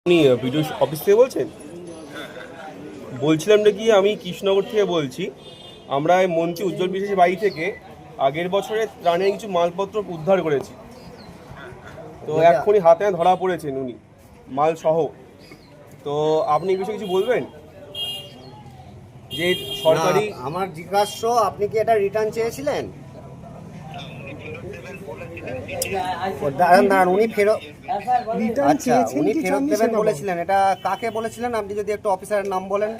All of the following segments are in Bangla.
আপনি বিডিও অফিস থেকে বলছেন? বলছিলাম নাকি আমি কৃষ্ণনগর থেকে বলছি। আমরা এই মন্ত্রী উজ্জ্বল বিশ্বাসের বাড়ি থেকে আগের বছরে ত্রাণের কিছু মালপত্র উদ্ধার করেছি। তো এক্ষুনি হাতে ধরা পড়েছেন উনি মাল সহ। তো আপনি এই বিষয়ে কিছু বলবেন? যে সরকারি আমার জিজ্ঞাসা, আপনি কি এটা রিটার্ন চেয়েছিলেন? দাঁড়ান, উনি ফেরত আচ্ছা উনি ফেরত দেবেন বলেছিলেন। এটা কাকে বলেছিলেন? আপনি যদি একটু অফিসারের নাম বলেন।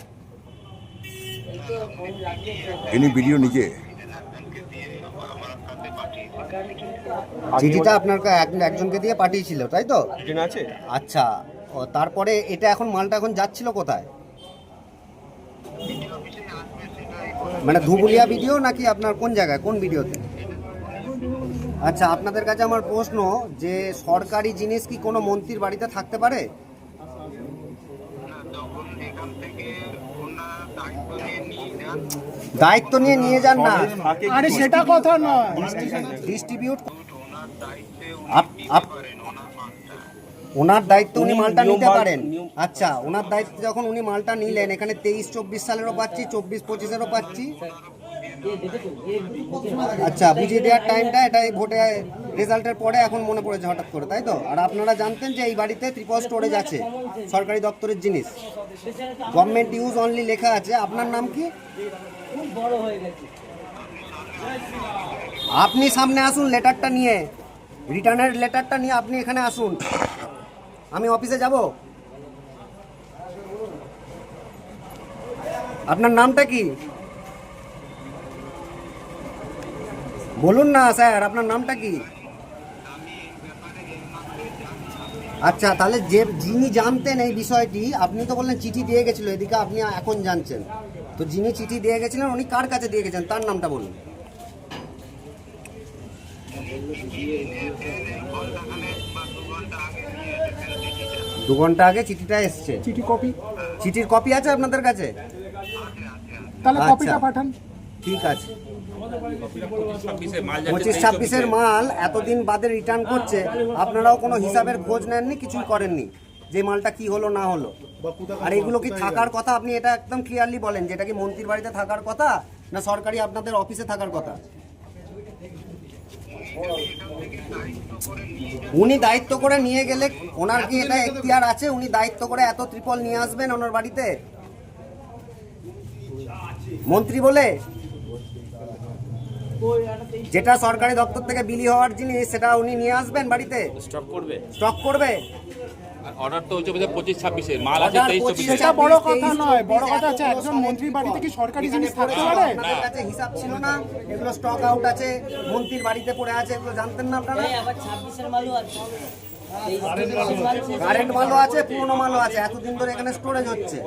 ইনি ভিডিও নিজে চিঠিটা আপনার একজনকে দিয়ে পাঠিয়েছিল, তাই তো? ট্রেন আছে। আচ্ছা, তারপরে এটা এখন মালটা এখন যাচ্ছিল কোথায়? মানে ধুবুলিয়া ভিডিও নাকি আপনার কোন জায়গায়, কোন ভিডিওতে? আচ্ছা, আপনাদের কাছে আমার প্রশ্ন, যে সরকারি জিনিস কি কোনো মন্ত্রীর বাড়িতে থাকতে পারে? দায়িত্ব নিয়ে নিয়ে যান না, আরে সেটা কথা নয়। ডিস্ট্রিবিউট ওনার দায়িত্ব, উনি মালটা নিতে পারেন। আচ্ছা, ওনার দায়িত্ব যখন উনি মালটা নিলেন, এখানে 23-24 সালেরও পাচ্ছি, 24-25-এরও পাচ্ছি। আচ্ছা, বুঝিয়ে দেওয়ার টাইমটা এটা এই ভোটে রেজাল্টের পরে এখন মনে পড়েছে হঠাৎ করে, তাই তো? আর আপনারা জানতেন যে এই বাড়িতে ত্রিপল স্টোরেজ আছে, সরকারি দপ্তরের জিনিস, গভর্নমেন্ট ইউজ অনলি লেখা আছে। আপনার নাম কি? আপনি সামনে আসুন, লেটারটা নিয়ে, রিটার্নের লেটারটা নিয়ে আপনি এখানে আসুন। আমি অফিসে যাব। আপনার নামটা কি বলুন না স্যার, আপনার নামটা কি? আচ্ছা, তাহলে যিনি জানতেন এই বিষয়টি, আপনি তো বললেন চিঠি দিয়ে গেছিল, এদিকে আপনি এখন জানছেন, তো যিনি চিঠি দিয়ে গেছিলেন উনি কার কাছে দিয়ে গেছেন তার নামটা বলুন। দু ঘন্টা আগে চিঠিটা এসছে। চিঠির কপি আছে আপনাদের কাছে? তাহলে আচ্ছা, কপিটা পাঠান। ঠিক আছে। 25-26-এর মাল এতদিন বাদে রিটার্ন করছে, আপনারাও কোনো হিসাবের খোঁজ নেননি, কিছুই করেননি যে মালটা কি হলো না হলো। আর এগুলো কি থাকার কথা? আপনি এটা একদম ক্লিয়ারলি বলেন যে এটা কি মন্ত্রীর বাড়িতে থাকার কথা না সরকারি আপনাদের অফিসে থাকার কথা? উনি দায়িত্ব করে নিয়ে গেলে ওনার কি এটা এখতিয়ার আছে? উনি দায়িত্ব করে এত ত্রিপল নিয়ে আসবেন ওনার বাড়িতে মন্ত্রী বলে? যেটা সরকারি দপ্তর থেকে বিলি হওয়ার জিনিস সেটা উনি নিয়ে আসবেন বাড়িতে, স্টক করবে। অর্ডার তো হচ্ছে 25-26-এর মাল আছে 23-24-এর। সেটা বড় কথা নয়, বড় কথা হচ্ছে একজন মন্ত্রীর বাড়িতে কি সরকারি জিনিস থাকতে পারে? আপনাদের কাছে হিসাব ছিল না, এগুলো স্টক আউট আছে, মন্ত্রীর বাড়িতে পড়ে আছে, এগুলো জানতেন না আপনারা? আবার 26-এর মালও আছে, কারেন্ট মালও আছে, পুরনো মালও আছে, এতদিন ধরে এখানে স্টোরেজ হচ্ছে।